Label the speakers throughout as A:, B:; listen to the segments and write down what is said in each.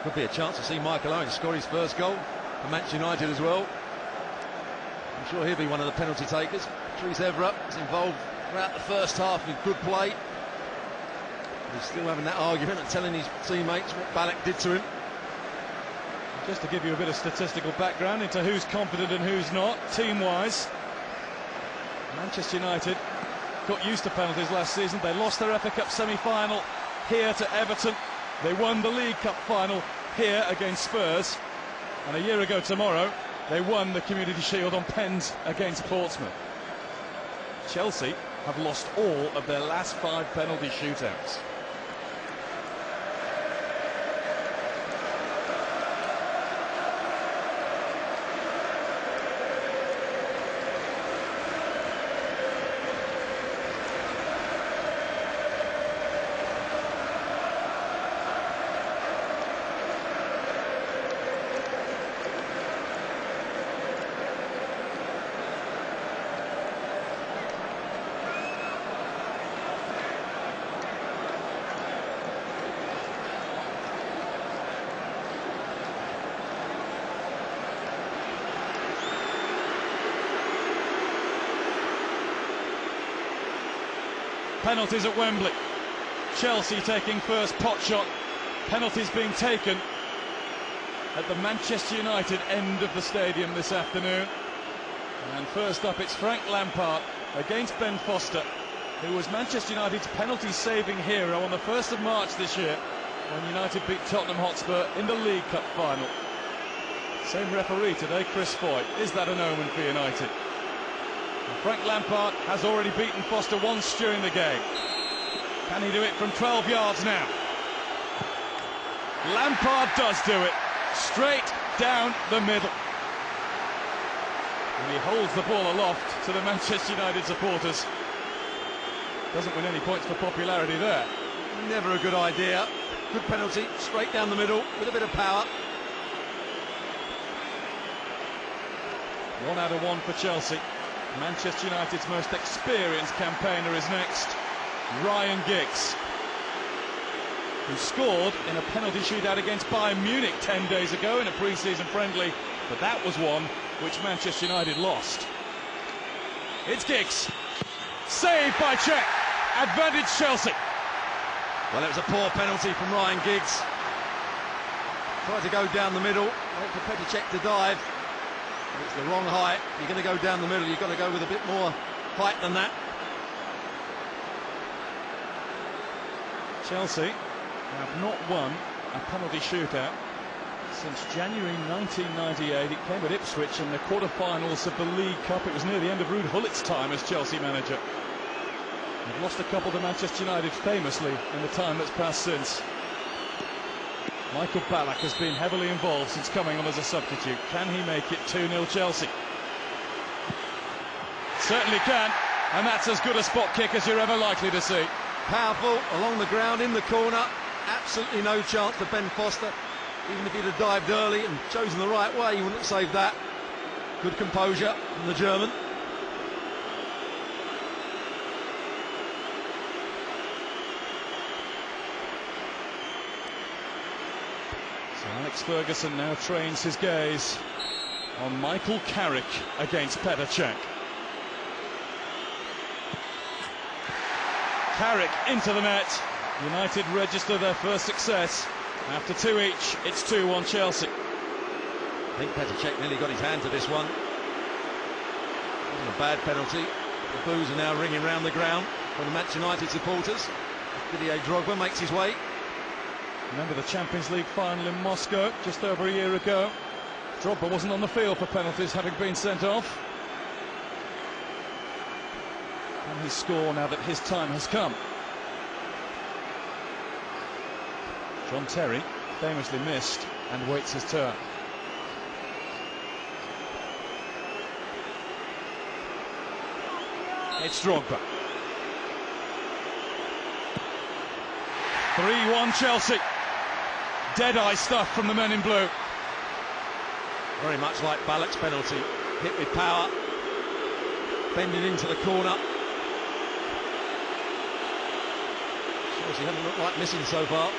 A: Could be a chance to see Michael Owen score his first goal for Manchester United as well. I'm sure he'll be one of the penalty takers. Patrice Evra is involved throughout the first half with good play. He's still having that argument and telling his teammates what Ballack did to him.
B: Just to give you a bit of statistical background into who's confident and who's not, team-wise, Manchester United got used to penalties last season. They lost their FA Cup semi-final here to Everton. They won the League Cup final here against Spurs. And a year ago tomorrow, they won the Community Shield on pens against Portsmouth. Chelsea have lost all of their last 5 penalty shootouts. Penalties at Wembley. Chelsea taking first pot shot. Penalties being taken at the Manchester United end of the stadium this afternoon. And first up, it's Frank Lampard against Ben Foster, who was Manchester United's penalty-saving hero on the 1st of March this year when United beat Tottenham Hotspur in the League Cup final. Same referee today, Chris Foy. Is that an omen for United? Frank Lampard has already beaten Foster once during the game. Can he do it from 12 yards now? Lampard does do it, straight down the middle. And he holds the ball aloft to the Manchester United supporters. Doesn't win any points for popularity there.
A: Never a good idea. Good penalty, straight down the middle with a bit of power.
B: 1 out of 1 for Chelsea. Manchester United's most experienced campaigner is next, Ryan Giggs, who scored in a penalty shootout against Bayern Munich 10 days ago in a pre-season friendly, but that was one which Manchester United lost. It's Giggs, saved by Cech, advantage Chelsea.
A: Well, it was a poor penalty from Ryan Giggs. Tried to go down the middle, wait for Petr Cech to dive. It's the wrong height. You're going to go down the middle, you've got to go with a bit more height than that.
B: Chelsea have not won a penalty shootout since January 1998. It came at Ipswich in the quarter-finals of the League Cup. It was near the end of Ruud Gullit's time as Chelsea manager. They've lost a couple to Manchester United famously in the time that's passed since. Michael Ballack has been heavily involved since coming on as a substitute. Can he make it 2-0 Chelsea? Certainly can, and that's as good a spot kick as you're ever likely to see.
A: Powerful, along the ground, in the corner. Absolutely no chance for Ben Foster. Even if he'd have dived early and chosen the right way, he wouldn't have saved that. Good composure from the German.
B: Alex Ferguson now trains his gaze on Michael Carrick against Petr Cech. Carrick into the net. United register their first success. After 2 each, it's 2-1 Chelsea.
A: I think Petr Cech nearly got his hand to this one. It wasn't a bad penalty. The boos are now ringing round the ground from the Manchester United supporters. Didier Drogba makes his way.
B: Remember the Champions League final in Moscow just over a year ago. Drogba wasn't on the field for penalties, having been sent off. Can he score now that his time has come? John Terry famously missed and waits his turn. It's Drogba. 3-1 Chelsea. Dead-eye stuff from the men in blue.
A: Very much like Ballack's penalty. Hit with power. Bending into the corner. Chelsea haven't looked like missing so far.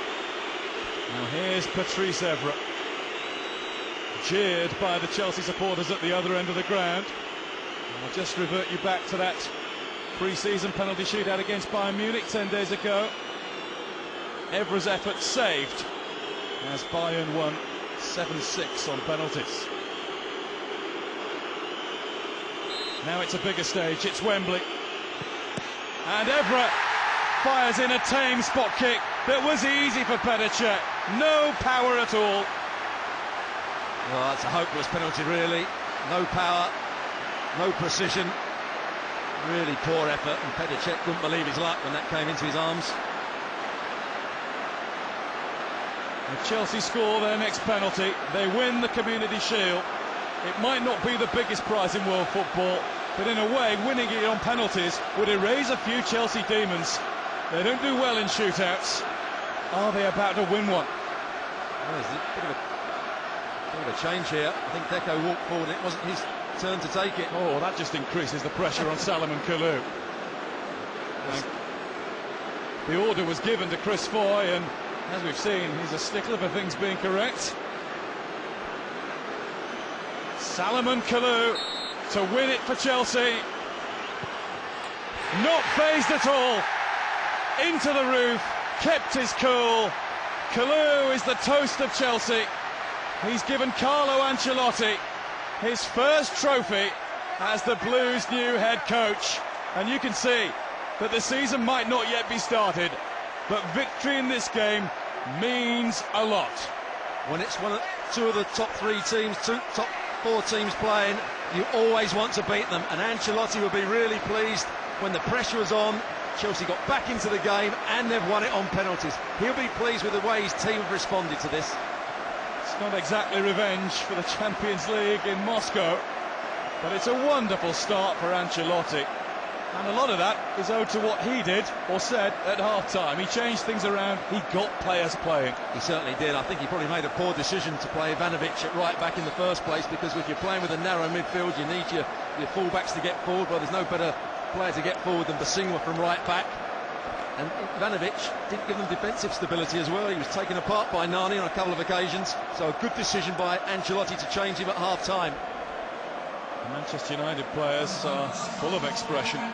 B: Now here's Patrice Evra, jeered by the Chelsea supporters at the other end of the ground. I'll just revert you back to that pre-season penalty shootout against Bayern Munich 10 days ago. Evra's effort saved as Bayern won 7-6 on penalties. Now it's a bigger stage, it's Wembley. And Evra fires in a tame spot kick that was easy for Petr Cech. No power at all.
A: Well, it's a hopeless penalty, really. No power, no precision. Really poor effort, and Petr Cech couldn't believe his luck when that came into his arms.
B: If Chelsea score their next penalty, they win the Community Shield. It might not be the biggest prize in world football, but in a way, winning it on penalties would erase a few Chelsea demons. They don't do well in shootouts. Are they about to win one?
A: Well, there's a bit of a change here. I think Deco walked forward, and it wasn't his turn to take it.
B: Oh, that just increases the pressure on Salomon Kalou. The order was given to Chris Foy, and as we've seen, he's a stickler for things being correct. Salomon Kalou to win it for Chelsea. Not phased at all. Into the roof, kept his cool. Kalou is the toast of Chelsea. He's given Carlo Ancelotti his first trophy as the Blues' new head coach. And you can see that the season might not yet be started, but victory in this game means a lot.
A: When it's two of the top three teams, top four teams playing, you always want to beat them, and Ancelotti will be really pleased when the pressure is on. Chelsea got back into the game and they've won it on penalties. He'll be pleased with the way his team have responded to this.
B: It's not exactly revenge for the Champions League in Moscow, but it's a wonderful start for Ancelotti. And a lot of that is owed to what he did or said at half-time. He changed things around, he got players playing.
A: He certainly did. I think he probably made a poor decision to play Ivanovic at right back in the first place, because if you're playing with a narrow midfield, you need your full-backs to get forward. Well, there's no better player to get forward than Basingwa from right back. And Ivanovic didn't give them defensive stability as well. He was taken apart by Nani on a couple of occasions. So a good decision by Ancelotti to change him at half-time.
B: Manchester United players are full of expression.